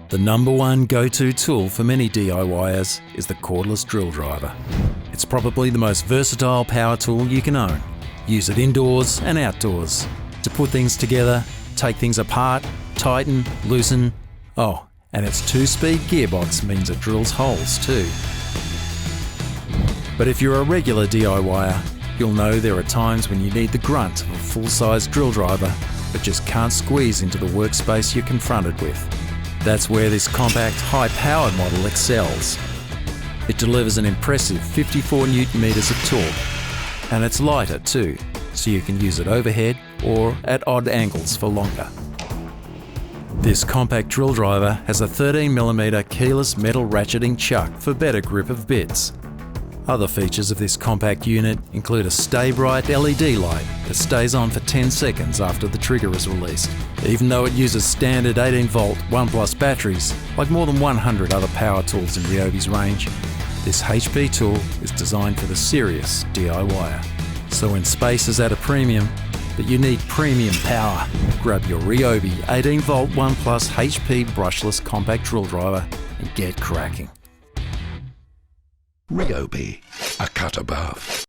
The number one go-to tool for many DIYers is the cordless drill driver. It's probably the most versatile power tool you can own. Use it indoors and outdoors to put things together, take things apart, tighten, loosen. Oh, and its 2-speed gearbox means it drills holes too. But if you're a regular DIYer, you'll know there are times when you need the grunt of a full-size drill driver but just can't squeeze into the workspace you're confronted with. That's where this compact, high-powered model excels. It delivers an impressive 54 Newton meters of torque, and it's lighter too, so you can use it overhead or at odd angles for longer. This compact drill driver has a 13mm keyless metal ratcheting chuck for better grip of bits. Other features of this compact unit include a stay bright LED light that stays on for 10 seconds after the trigger is released. Even though it uses standard 18V 1+ batteries, like more than 100 other power tools in RYOBI's range, this HP tool is designed for the serious DIYer. So when space is at a premium, but you need premium power, grab your RYOBI 18V 1+ HP brushless compact drill driver and get cracking. RYOBI, a cut above.